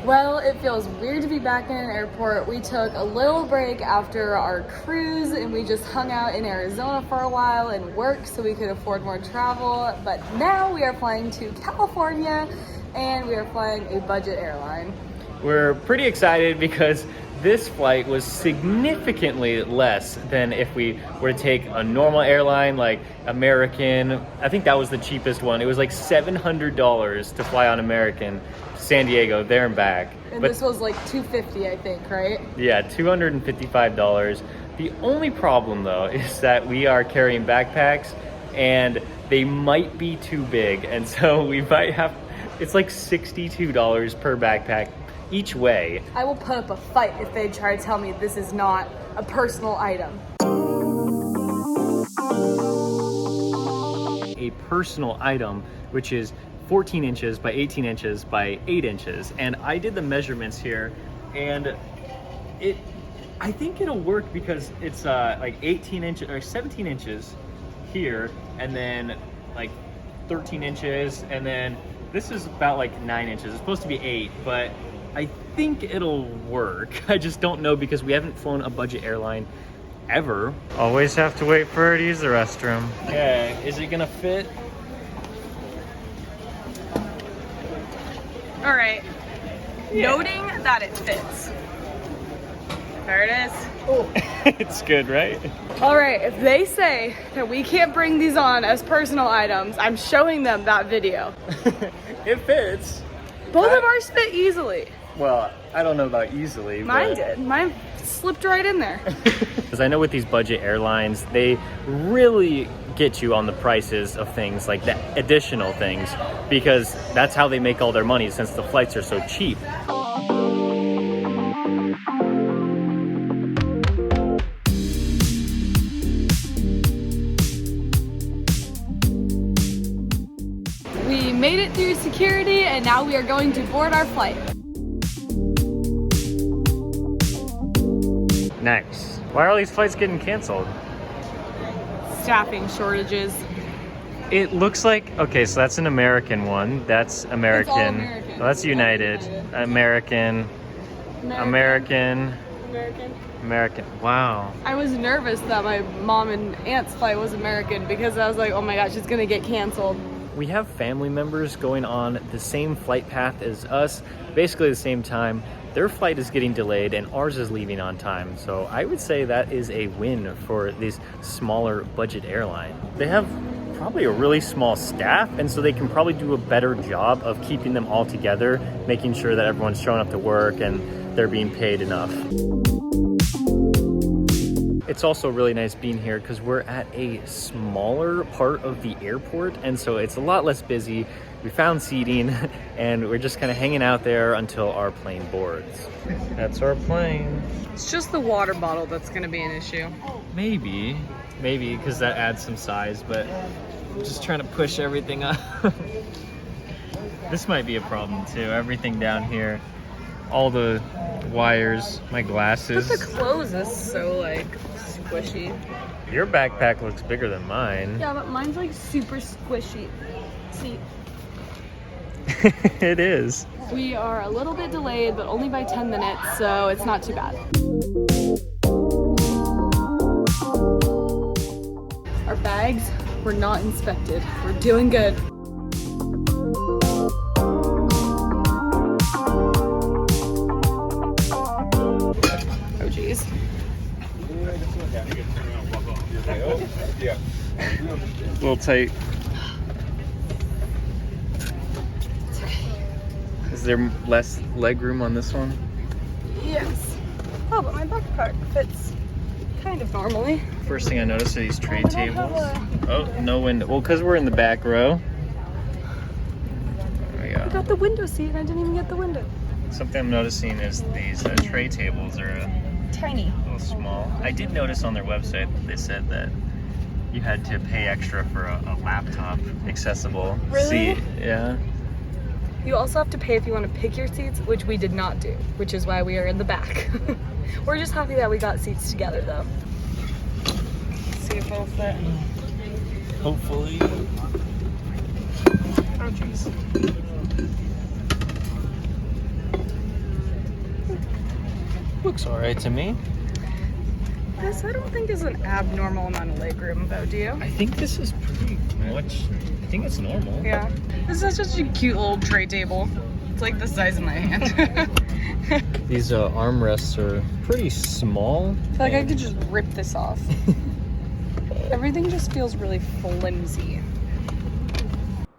Well, it feels weird to be back in an airport. We took a little break after our cruise and we just hung out in Arizona for a while and worked so we could afford more travel. But now we are flying to California and we are flying a budget airline. We're pretty excited because this flight was significantly less than if we were to take a normal airline like American. I think that was the cheapest one. It was like $700 to fly on American to San Diego, there and back. And this was like $250, I think, right? Yeah, $255. The only problem though is that we are carrying backpacks and they might be too big. And so we might have, it's like $62 per backpack each way. I will put up a fight if they try to tell me this is not a personal item. A personal item, which is 14 inches by 18 inches by 8 inches. And I did the measurements here and I think it'll work because it's like 18 inches or 17 inches here and then like 13 inches and then this is about like 9 inches. It's supposed to be 8, but I think it'll work. I just don't know because we haven't flown a budget airline ever. Always have to wait for her to use the restroom. Okay, is it gonna fit? All right, noting that it fits. There it is. Oh. It's good, right? All right, if they say that we can't bring these on as personal items, I'm showing them that video. It fits. Both of ours fit easily. Well, I don't know about easily. Mine did. Mine slipped right in there. Because I know with these budget airlines, they really get you on the prices of things like the additional things because that's how they make all their money since the flights are so cheap. We made it through security and now we are going to board our flight. Next. Why are all these flights getting canceled? Staffing shortages. It looks like, okay, so that's an American one. That's American. It's all American. Well, that's United. American. American. Wow. I was nervous that my mom and aunt's flight was American because I was like, oh my gosh, it's gonna get canceled. We have family members going on the same flight path as us, basically the same time. Their flight is getting delayed and ours is leaving on time. So I would say that is a win for this smaller budget airline. They have probably a really small staff and so they can probably do a better job of keeping them all together, making sure that everyone's showing up to work and they're being paid enough. It's also really nice being here because we're at a smaller part of the airport and so it's a lot less busy. We found seating and we're just kind of hanging out there until our plane boards. That's our plane. It's just the water bottle that's gonna be an issue. Maybe because that adds some size, but I'm just trying to push everything up. This might be a problem too. Everything down here, all the wires, my glasses. But the clothes is so like squishy. Your backpack looks bigger than mine. Yeah, but mine's like super squishy. See? It is. We are a little bit delayed, but only by 10 minutes, so it's not too bad. Our bags were not inspected. We're doing good. Oh geez. A little tight. Is there less leg room on this one? Yes. Oh, but my backpack fits kind of normally. First thing I noticed are these tray tables. Oh, no window. Well, because we're in the back row. There we go. I got the window seat and I didn't even get the window. Something I'm noticing is these tray tables are Tiny. a little small. I did notice on their website that they said that you had to pay extra for a laptop accessible Really? seat. Yeah. You also have to pay if you want to pick your seats, which we did not do, which is why we are in the back. We're just happy that we got seats together though. Let's see if it'll fit. Hopefully. Oh jeez. looks all right to me. This I don't think is an abnormal amount of legroom though, do you? I think this is pretty much, I think it's normal. Yeah. This is such a cute little tray table. It's like the size of my hand. These armrests are pretty small. I feel like I could just rip this off. Everything just feels really flimsy.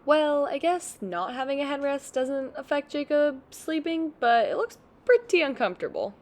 Well, I guess not having a headrest doesn't affect Jacob sleeping, but it looks pretty uncomfortable.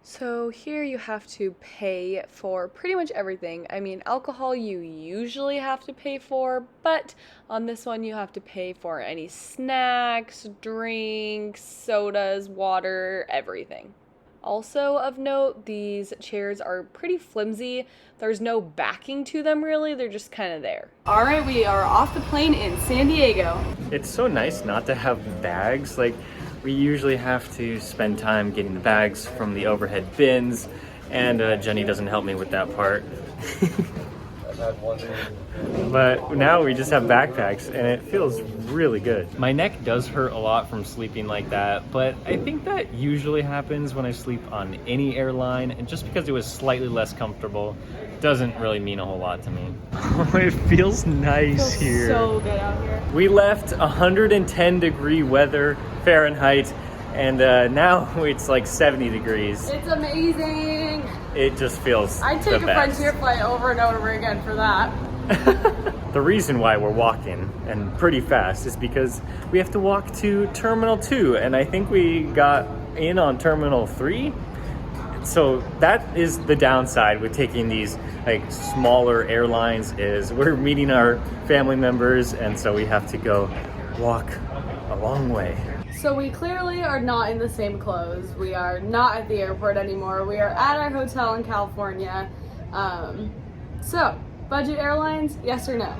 So here you have to pay for pretty much everything. I mean, alcohol you usually have to pay for, but on this one you have to pay for any snacks, drinks, sodas, water, everything. Also of note, these chairs are pretty flimsy. There's no backing to them really, they're just kind of there. All right, we are off the plane in San Diego. It's so nice not to have bags. Like, we usually have to spend time getting the bags from the overhead bins, and Jenny doesn't help me with that part. But now we just have backpacks, and it feels really good. My neck does hurt a lot from sleeping like that, but I think that usually happens when I sleep on any airline, and just because it was slightly less comfortable doesn't really mean a whole lot to me. It feels nice here. So good out here. We left 110 degree weather Fahrenheit, and now it's like 70 degrees. It's amazing. It just feels I'd take the a best. Frontier flight over and over again for that. The reason why we're walking and pretty fast is because we have to walk to Terminal 2, and I think we got in on Terminal 3. So that is the downside with taking these like smaller airlines, is we're meeting our family members, and so we have to go walk a long way. So we clearly are not in the same clothes. We are not at the airport anymore. We are at our hotel in California. So, budget airlines, yes or no?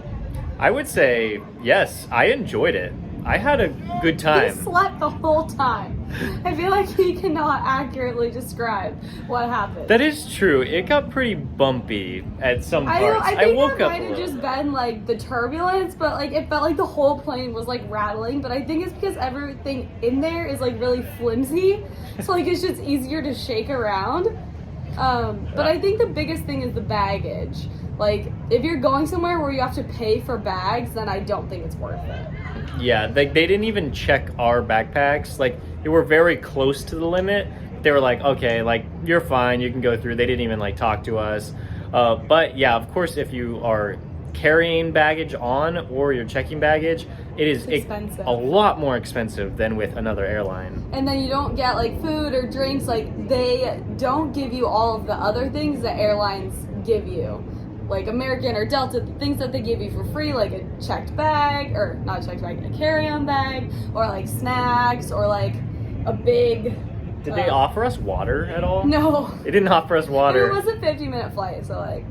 I would say yes. I enjoyed it. I had a good time. He slept the whole time. I feel like he cannot accurately describe what happened. That is true. It got pretty bumpy at some I parts. think woke that up might a have little. just been like the turbulence, but like it felt like the whole plane was like rattling. But I think it's because everything in there is like really flimsy, so like it's just easier to shake around. But I think the biggest thing is the baggage. Like if you're going somewhere where you have to pay for bags, then I don't think it's worth it. Yeah, they didn't even check our backpacks. Like, they were very close to the limit. They were like, okay, like, you're fine, you can go through. They didn't even, like, talk to us. But, yeah, of course, if you are carrying baggage on or you're checking baggage, it is expensive. a lot more expensive than with another airline. And then you don't get, like, food or drinks. Like, they don't give you all of the other things that airlines give you. Like American or Delta, the things that they give you for free, like a checked bag, or not a checked bag, a carry-on bag, or like snacks, or like a big... Did they offer us water at all? No. They didn't offer us water. It was a 50-minute flight, so like...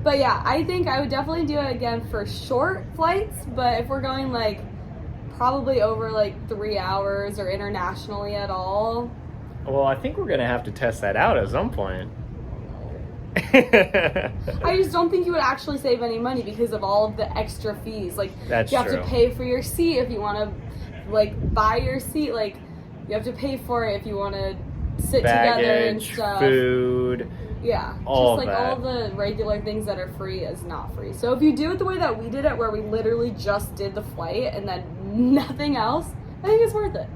But yeah, I think I would definitely do it again for short flights, but if we're going like probably over like 3 hours or internationally at all... Well, I think we're going to have to test that out at some point. I just don't think you would actually save any money because of all of the extra fees. Like, That's you have true. to pay for your seat if you want to, like, buy your seat. Like, you have to pay for it if you want to sit together and Baggage, stuff. food. Yeah, all just like that. all the regular things that are free is not free. So if you do it the way that we did it, where we literally just did the flight and then nothing else, I think it's worth it.